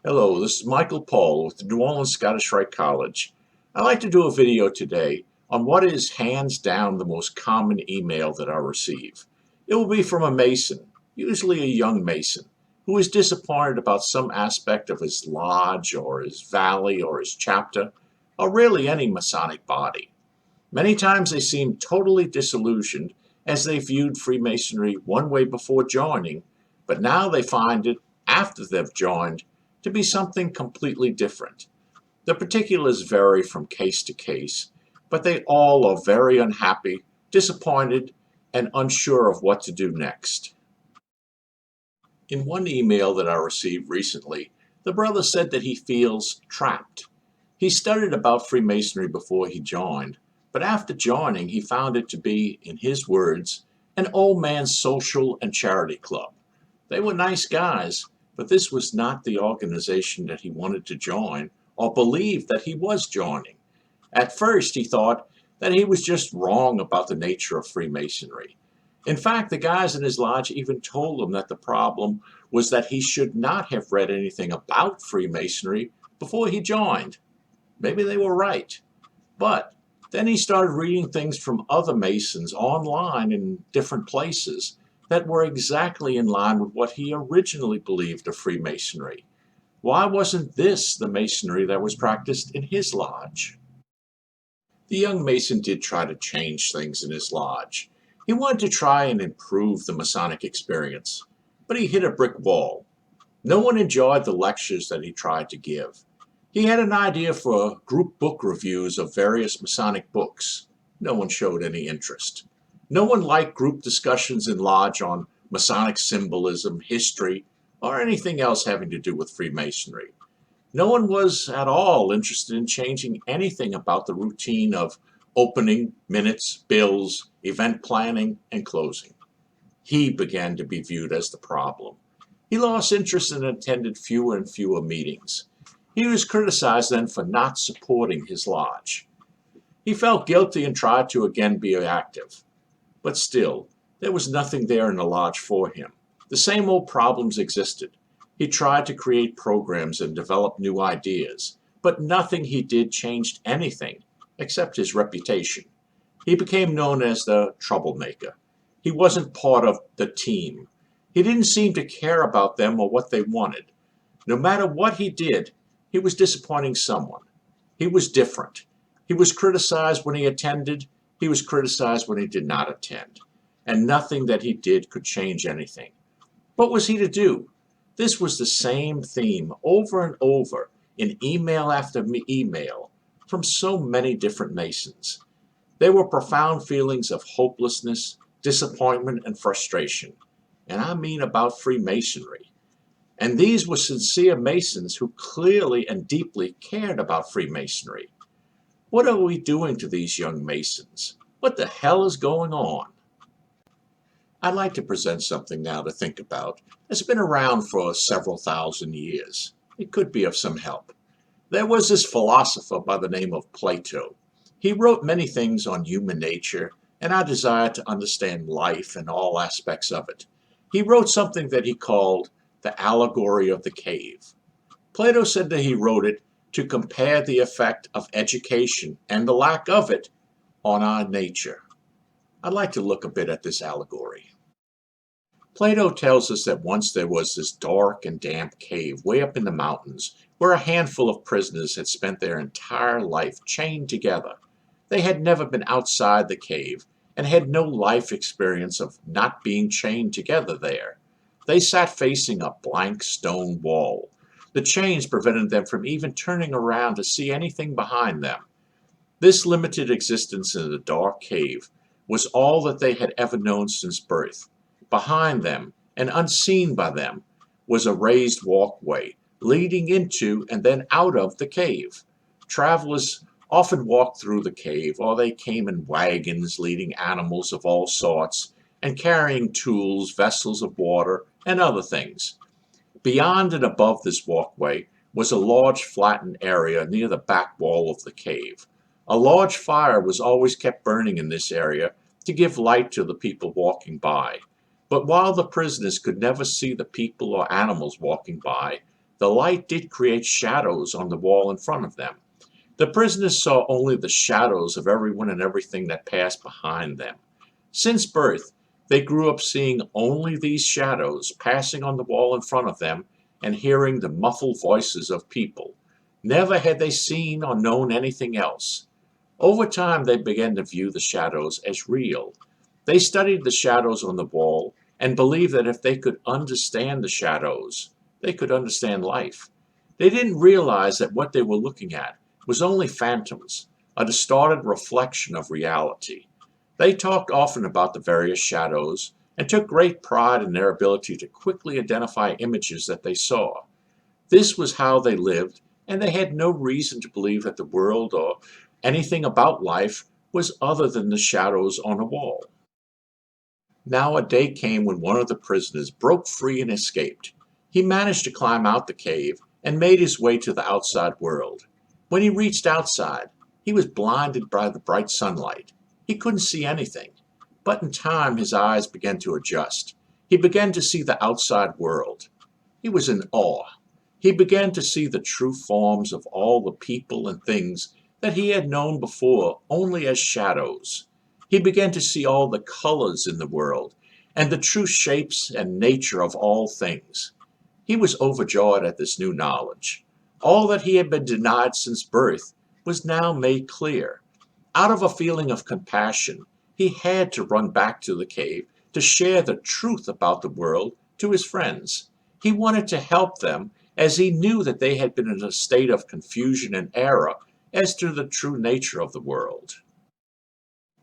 Hello, this is Michael Paul with the New Orleans Scottish Rite College. I'd like to do a video today on what is hands down the most common email that I receive. It will be from a Mason, usually a young Mason, who is disappointed about some aspect of his lodge or his valley or his chapter, or really any Masonic body. Many times they seem totally disillusioned as they viewed Freemasonry one way before joining, but now they find it, after they've joined, to be something completely different. The particulars vary from case to case, but they all are very unhappy, disappointed, and unsure of what to do next. In one email that I received recently, the brother said that he feels trapped. He studied about Freemasonry before he joined, but after joining he found it to be, in his words, an old man's social and charity club. They were nice guys, but this was not the organization that he wanted to join or believed that he was joining. At first he thought that he was just wrong about the nature of Freemasonry. In fact, the guys in his lodge even told him that the problem was that he should not have read anything about Freemasonry before he joined. Maybe they were right. But then he started reading things from other Masons online in different places that were exactly in line with what he originally believed of Freemasonry. Why wasn't this the Masonry that was practiced in his lodge? The young Mason did try to change things in his lodge. He wanted to try and improve the Masonic experience, but he hit a brick wall. No one enjoyed the lectures that he tried to give. He had an idea for group book reviews of various Masonic books. No one showed any interest. No one liked group discussions in lodge on Masonic symbolism, history, or anything else having to do with Freemasonry. No one was at all interested in changing anything about the routine of opening, minutes, bills, event planning, and closing. He began to be viewed as the problem. He lost interest and attended fewer and fewer meetings. He was criticized then for not supporting his lodge. He felt guilty and tried to again be active. But still, there was nothing there in the lodge for him. The same old problems existed. He tried to create programs and develop new ideas, but nothing he did changed anything except his reputation. He became known as the troublemaker. He wasn't part of the team. He didn't seem to care about them or what they wanted. No matter what he did, he was disappointing someone. He was different. He was criticized when he attended. He was criticized when he did not attend, and nothing that he did could change anything. What was he to do? This was the same theme over and over in email after email from so many different Masons. There were profound feelings of hopelessness, disappointment, and frustration, and I mean about Freemasonry. And these were sincere Masons who clearly and deeply cared about Freemasonry. What are we doing to these young Masons? What the hell is going on? I'd like to present something now to think about that's been around for several thousand years. It could be of some help. There was this philosopher by the name of Plato. He wrote many things on human nature and our desire to understand life and all aspects of it. He wrote something that he called the Allegory of the Cave. Plato said that he wrote it to compare the effect of education and the lack of it on our nature. I'd like to look a bit at this allegory. Plato tells us that once there was this dark and damp cave way up in the mountains where a handful of prisoners had spent their entire life chained together. They had never been outside the cave and had no life experience of not being chained together there. They sat facing a blank stone wall. The chains prevented them from even turning around to see anything behind them. This limited existence in the dark cave was all that they had ever known since birth. Behind them, and unseen by them, was a raised walkway leading into and then out of the cave. Travelers often walked through the cave, or they came in wagons leading animals of all sorts and carrying tools, vessels of water, and other things. Beyond and above this walkway was a large flattened area near the back wall of the cave. A large fire was always kept burning in this area to give light to the people walking by. But while the prisoners could never see the people or animals walking by, the light did create shadows on the wall in front of them. The prisoners saw only the shadows of everyone and everything that passed behind them. Since birth, they grew up seeing only these shadows passing on the wall in front of them and hearing the muffled voices of people. Never had they seen or known anything else. Over time, they began to view the shadows as real. They studied the shadows on the wall and believed that if they could understand the shadows, they could understand life. They didn't realize that what they were looking at was only phantoms, a distorted reflection of reality. They talked often about the various shadows and took great pride in their ability to quickly identify images that they saw. This was how they lived, and they had no reason to believe that the world or anything about life was other than the shadows on a wall. Now a day came when one of the prisoners broke free and escaped. He managed to climb out the cave and made his way to the outside world. When he reached outside, he was blinded by the bright sunlight. He couldn't see anything, but in time his eyes began to adjust. He began to see the outside world. He was in awe. He began to see the true forms of all the people and things that he had known before only as shadows. He began to see all the colors in the world and the true shapes and nature of all things. He was overjoyed at this new knowledge. All that he had been denied since birth was now made clear. Out of a feeling of compassion, he had to run back to the cave to share the truth about the world to his friends. He wanted to help them as he knew that they had been in a state of confusion and error as to the true nature of the world.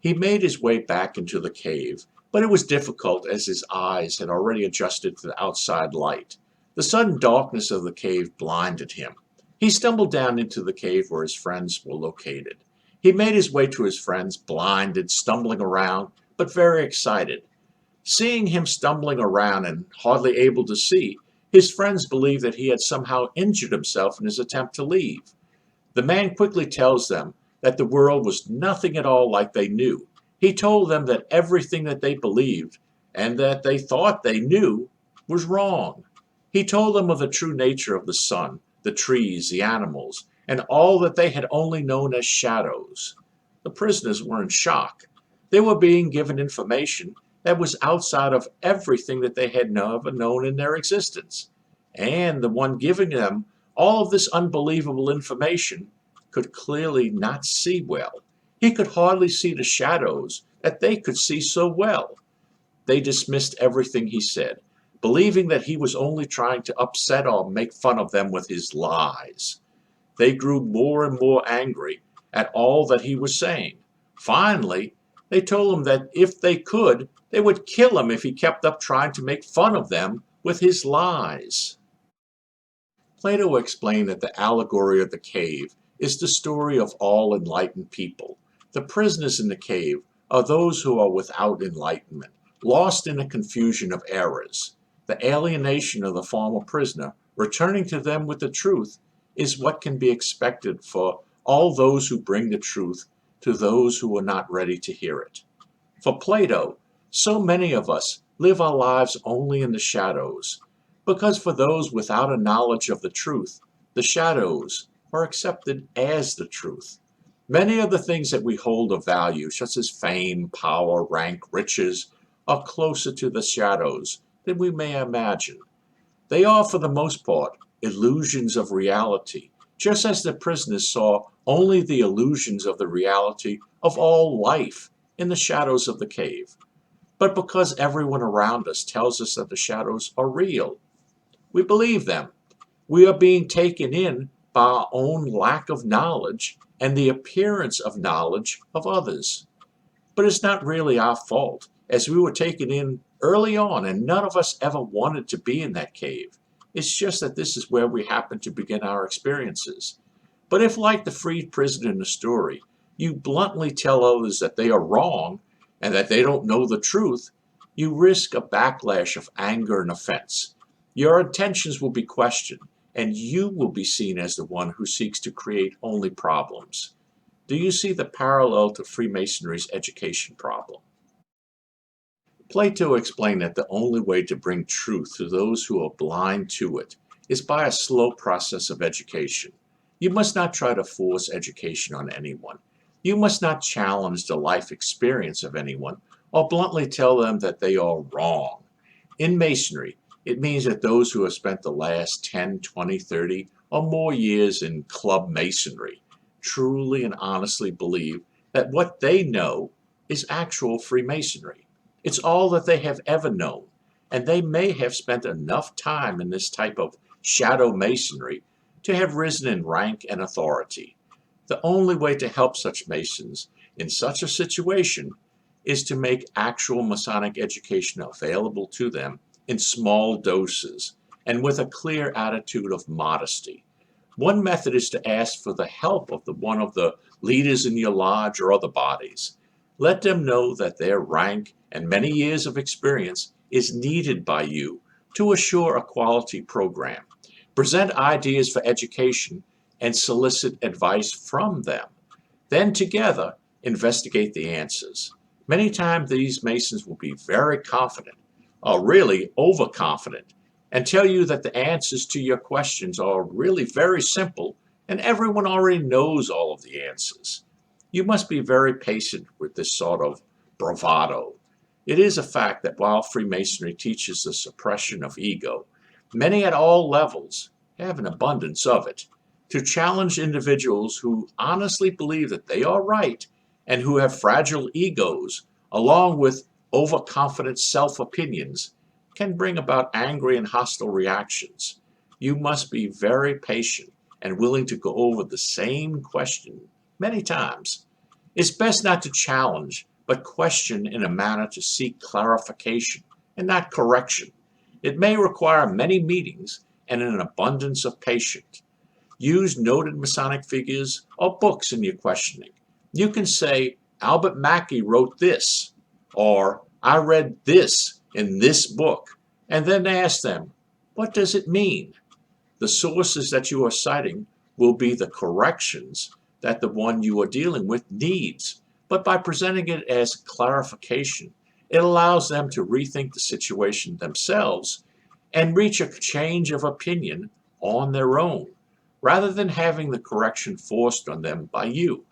He made his way back into the cave, but it was difficult as his eyes had already adjusted to the outside light. The sudden darkness of the cave blinded him. He stumbled down into the cave where his friends were located. He made his way to his friends, blinded, stumbling around, but very excited. Seeing him stumbling around and hardly able to see, his friends believed that he had somehow injured himself in his attempt to leave. The man quickly tells them that the world was nothing at all like they knew. He told them that everything that they believed and that they thought they knew was wrong. He told them of the true nature of the sun, the trees, the animals, and all that they had only known as shadows. The prisoners were in shock. They were being given information that was outside of everything that they had ever known in their existence. And the one giving them all of this unbelievable information could clearly not see well. He could hardly see the shadows that they could see so well. They dismissed everything he said, believing that he was only trying to upset or make fun of them with his lies. They grew more and more angry at all that he was saying. Finally, they told him that if they could, they would kill him if he kept up trying to make fun of them with his lies. Plato explained that the allegory of the cave is the story of all enlightened people. The prisoners in the cave are those who are without enlightenment, lost in a confusion of errors. The alienation of the former prisoner, returning to them with the truth, is what can be expected for all those who bring the truth to those who are not ready to hear it. For Plato, so many of us live our lives only in the shadows, because for those without a knowledge of the truth, the shadows are accepted as the truth. Many of the things that we hold of value, such as fame, power, rank, riches, are closer to the shadows than we may imagine. They are, for the most part, illusions of reality, just as the prisoners saw only the illusions of the reality of all life in the shadows of the cave. But because everyone around us tells us that the shadows are real, we believe them. We are being taken in by our own lack of knowledge and the appearance of knowledge of others. But it's not really our fault, as we were taken in early on and none of us ever wanted to be in that cave. It's just that this is where we happen to begin our experiences. But if, like the freed prisoner in the story, you bluntly tell others that they are wrong and that they don't know the truth, you risk a backlash of anger and offense. Your intentions will be questioned, and you will be seen as the one who seeks to create only problems. Do you see the parallel to Freemasonry's education problem? Plato explained that the only way to bring truth to those who are blind to it is by a slow process of education. You must not try to force education on anyone. You must not challenge the life experience of anyone or bluntly tell them that they are wrong. In Masonry, it means that those who have spent the last 10, 20, 30, or more years in club Masonry truly and honestly believe that what they know is actual Freemasonry. It's all that they have ever known, and they may have spent enough time in this type of shadow Masonry to have risen in rank and authority. The only way to help such Masons in such a situation is to make actual Masonic education available to them in small doses and with a clear attitude of modesty. One method is to ask for the help of one of the leaders in your lodge or other bodies. Let them know that their rank and many years of experience is needed by you to assure a quality program. Present ideas for education and solicit advice from them. Then together, investigate the answers. Many times these Masons will be very confident, or really overconfident, and tell you that the answers to your questions are really very simple and everyone already knows all of the answers. You must be very patient with this sort of bravado. It is a fact that while Freemasonry teaches the suppression of ego, many at all levels have an abundance of it. To challenge individuals who honestly believe that they are right and who have fragile egos, along with overconfident self-opinions, can bring about angry and hostile reactions. You must be very patient and willing to go over the same question many times. It's best not to challenge, but question in a manner to seek clarification and not correction. It may require many meetings and an abundance of patience. Use noted Masonic figures or books in your questioning. You can say, Albert Mackey wrote this, or I read this in this book, and then ask them, what does it mean? The sources that you are citing will be the corrections that the one you are dealing with needs, but by presenting it as clarification, it allows them to rethink the situation themselves and reach a change of opinion on their own, rather than having the correction forced on them by you.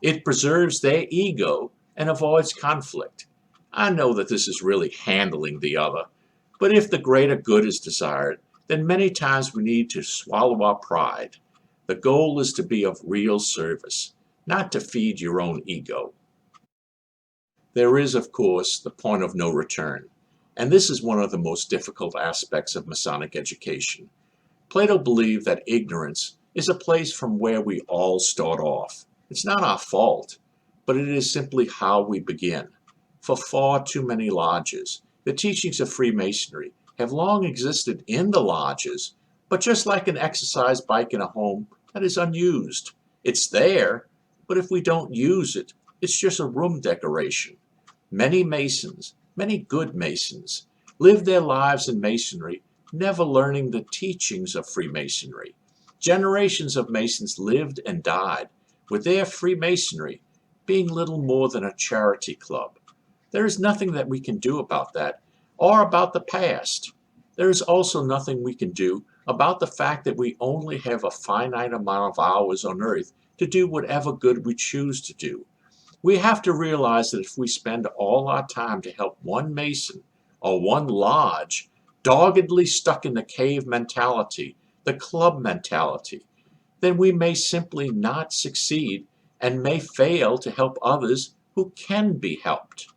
It preserves their ego and avoids conflict. I know that this is really handling the other, but if the greater good is desired, then many times we need to swallow our pride. The goal is to be of real service, not to feed your own ego. There is, of course, the point of no return, and this is one of the most difficult aspects of Masonic education. Plato believed that ignorance is a place from where we all start off. It's not our fault, but it is simply how we begin. For far too many lodges, the teachings of Freemasonry have long existed in the lodges, but just like an exercise bike in a home that is unused. It's there, but if we don't use it, it's just a room decoration. Many Masons, many good Masons, live their lives in Masonry, never learning the teachings of Freemasonry. Generations of Masons lived and died with their Freemasonry being little more than a charity club. There is nothing that we can do about that or about the past. There is also nothing we can do about the fact that we only have a finite amount of hours on earth to do whatever good we choose to do. We have to realize that if we spend all our time to help one Mason or one lodge doggedly stuck in the cave mentality, the club mentality, then we may simply not succeed and may fail to help others who can be helped.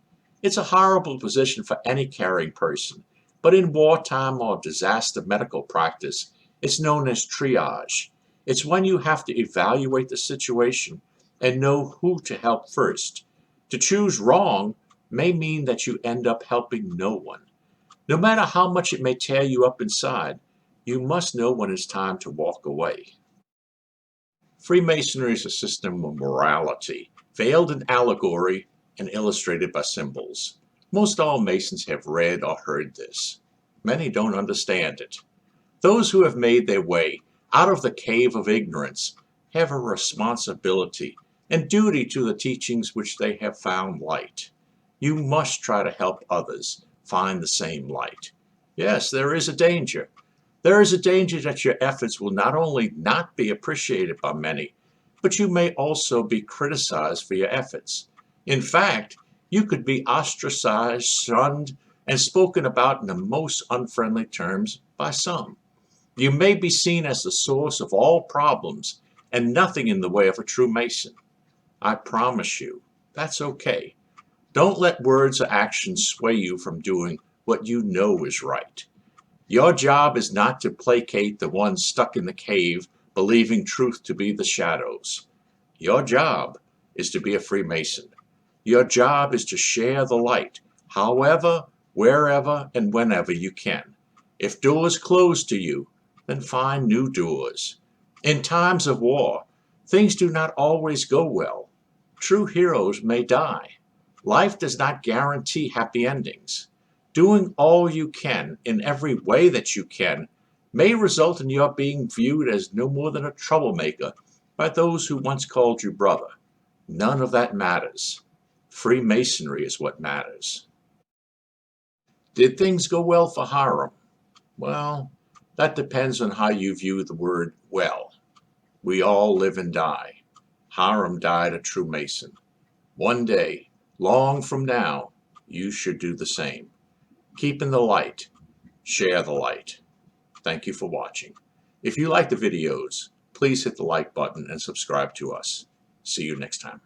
It's a horrible position for any caring person, but in wartime or disaster medical practice, it's known as triage. It's when you have to evaluate the situation and know who to help first. To choose wrong may mean that you end up helping no one. No matter how much it may tear you up inside, you must know when it's time to walk away. Freemasonry is a system of morality, veiled in allegory and illustrated by symbols. Most all Masons have read or heard this. Many don't understand it. Those who have made their way out of the cave of ignorance have a responsibility and duty to the teachings which they have found light. You must try to help others find the same light. Yes, there is a danger. There is a danger that your efforts will not only not be appreciated by many, but you may also be criticized for your efforts. In fact, you could be ostracized, shunned, and spoken about in the most unfriendly terms by some. You may be seen as the source of all problems and nothing in the way of a true Mason. I promise you, that's okay. Don't let words or actions sway you from doing what you know is right. Your job is not to placate the ones stuck in the cave, believing truth to be the shadows. Your job is to be a Freemason. Your job is to share the light, however, wherever, and whenever you can. If doors close to you, then find new doors. In times of war, things do not always go well. True heroes may die. Life does not guarantee happy endings. Doing all you can in every way that you can may result in your being viewed as no more than a troublemaker by those who once called you brother. None of that matters. Freemasonry is what matters. Did things go well for Hiram? Well, that depends on how you view the word well. We all live and die. Hiram died a true Mason. One day, long from now, you should do the same. Keep in the light. Share the light. Thank you for watching. If you like the videos, please hit the like button and subscribe to us. See you next time.